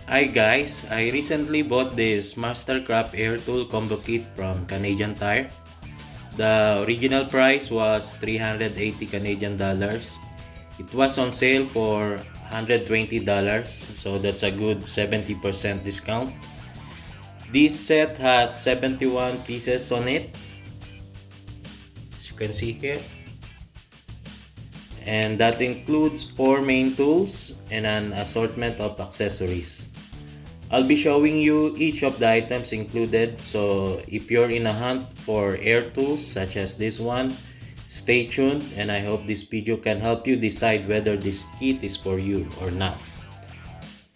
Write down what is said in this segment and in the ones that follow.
Hi guys, I recently bought this Mastercraft air tool combo kit from Canadian Tire. The original price was 380 Canadian dollars. It was on sale for $120, so that's a good 70% discount. This set has 71 pieces on it, as you can see here. And that includes 4 main tools and an assortment of accessories. I'll be showing you each of the items included, so if you're in a hunt for air tools such as this one, stay tuned, and I hope this video can help you decide whether this kit is for you or not.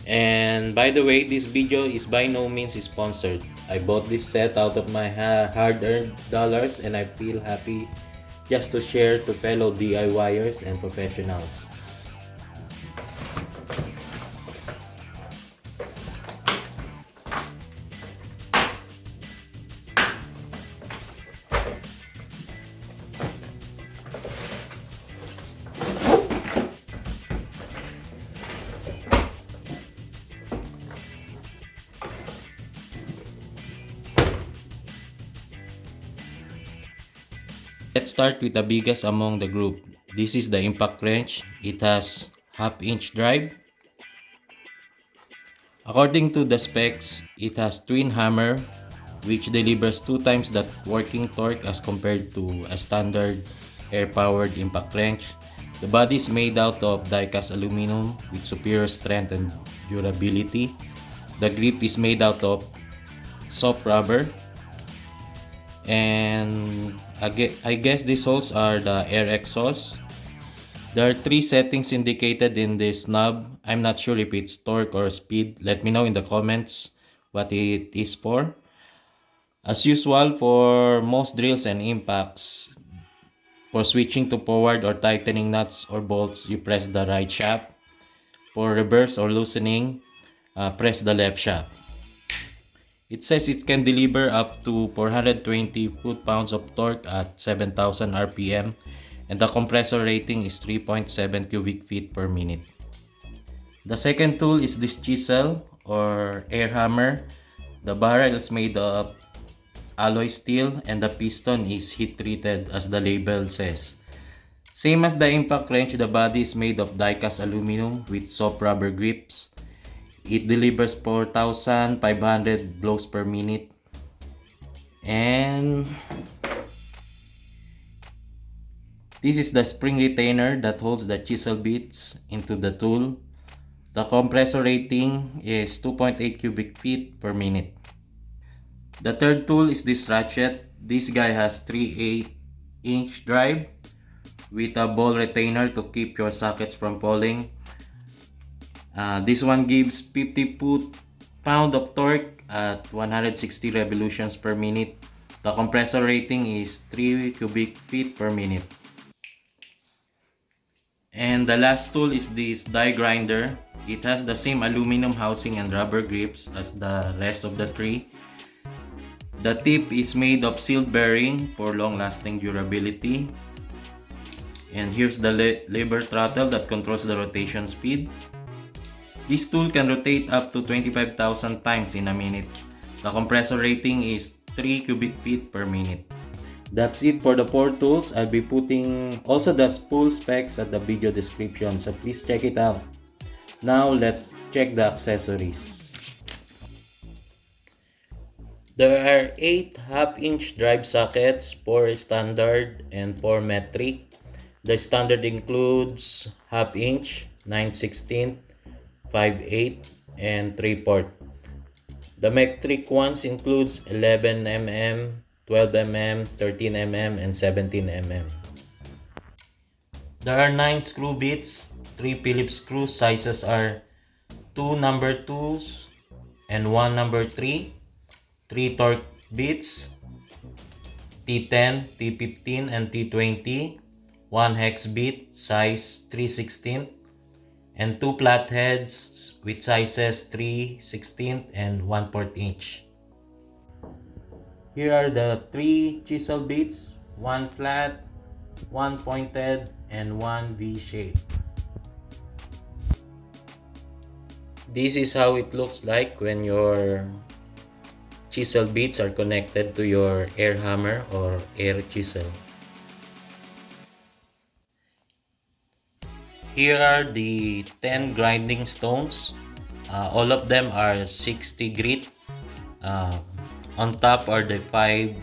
And by the way, this video is by no means sponsored. I bought this set out of my hard-earned dollars, and I feel happy just to share to fellow DIYers and professionals. Let's start with the biggest among the group. This is the impact wrench. It has half-inch drive. According to the specs, it has twin hammer, which delivers 2 times the working torque as compared to a standard air-powered impact wrench. The body is made out of die-cast aluminum with superior strength and durability. The grip is made out of soft rubber. And I guess these holes are the air exhaust. There are 3 settings indicated in this knob. I'm not sure if it's torque or speed. Let me know in the comments what it is for. As usual, for most drills and impacts, for switching to forward or tightening nuts or bolts, you press the right shaft. For reverse or loosening, press the left shaft. It says it can deliver up to 420 foot-pounds of torque at 7,000 RPM, and the compressor rating is 3.7 cubic feet per minute. The second tool is this chisel or air hammer. The barrel is made of alloy steel and the piston is heat treated as the label says. Same as the impact wrench, the body is made of die-cast aluminum with soft rubber grips. It delivers 4,500 blows per minute. And this is the spring retainer that holds the chisel bits into the tool. The compressor rating is 2.8 cubic feet per minute. The third tool is this ratchet. This guy has 3/8-inch drive with a ball retainer to keep your sockets from falling. This one gives 50 foot-pound of torque at 160 revolutions per minute. The compressor rating is 3 cubic feet per minute. And the last tool is this die grinder. It has the same aluminum housing and rubber grips as the rest of the three. The tip is made of sealed bearing for long-lasting durability. And here's the lever throttle that controls the rotation speed. This tool can rotate up to 25,000 times in a minute. The compressor rating is 3 cubic feet per minute. That's it for the 4 tools. I'll be putting also the full specs at the video description, so please check it out. Now let's check the accessories. There are 8 half-inch drive sockets, 4 standard and 4 metric. The standard includes half-inch, 9/16, 5/8, and 3/4. The metric ones includes 11 mm, 12 mm, 13 mm, and 17 mm. There are 9 screw bits, 3 Phillips screws. Sizes are 2 number 2s and 1 number 3. 3 torque bits, T10, T15, and T20. 1 hex bit, size 3/16, and 2 flatheads with sizes 3/16 and 1/4 inch. Here are the 3 chisel bits, 1 flat, 1 pointed, and 1 V-shaped. This is how it looks like when your chisel bits are connected to your air hammer or air chisel. Here are the 10 grinding stones. All of them are 60 grit. Uh, on top are the 5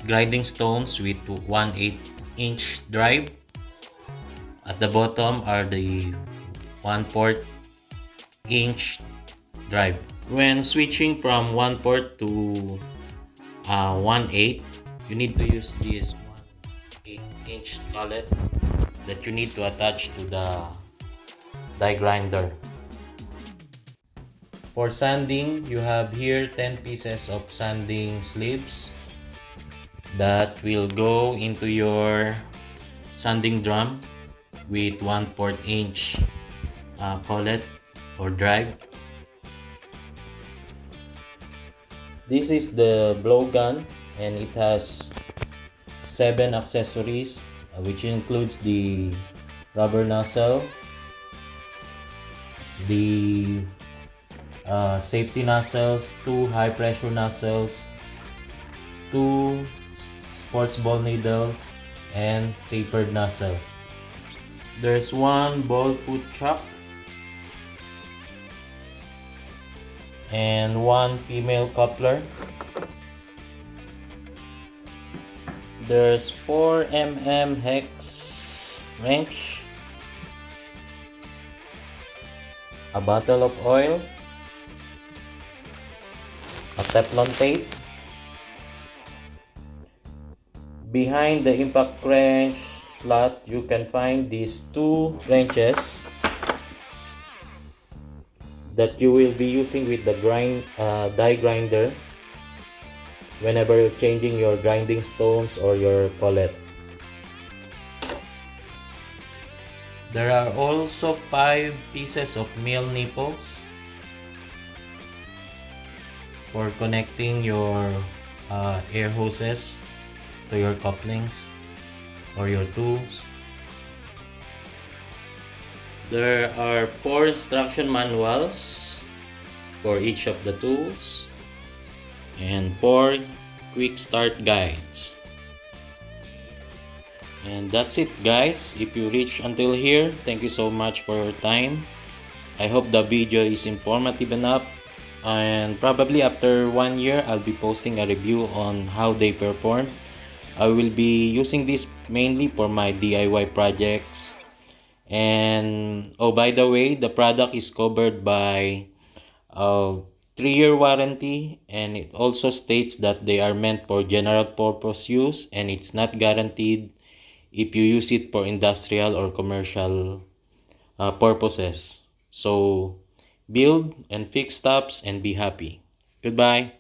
grinding stones with 1/8 inch drive. At the bottom are the 1/4 inch drive. When switching from 1/4 to 1/8, you need to use this 1/8 inch collet that you need to attach to the die grinder. For sanding, you have here 10 pieces of sanding sleeves that will go into your sanding drum with 1/4 inch collet or drive. This is the blow gun and it has 7 accessories, which includes the rubber nozzle, the safety nozzles, 2 high pressure nozzles, 2 sports ball needles, and tapered nozzle. There's 1 ball put chuck and 1 female coupler. There's 4 mm hex wrench, a bottle of oil, a Teflon tape. Behind the impact wrench slot, you can find these 2 wrenches that you will be using with the die grinder whenever you're changing your grinding stones or your collet. There are also 5 pieces of mill nipples for connecting your air hoses to your couplings or your tools. There are 4 instruction manuals for each of the tools and 4 quick start guides. And that's it, guys. If you reach until here, thank you so much for your time. I hope the video is informative enough, and probably after 1 year I'll be posting a review on how they perform. I will be using this mainly for my DIY projects. And oh, by the way, the product is covered by a 3-year warranty, and it also states that they are meant for general purpose use and it's not guaranteed if you use it for industrial or commercial purposes. So build and fix stops and be happy. Goodbye.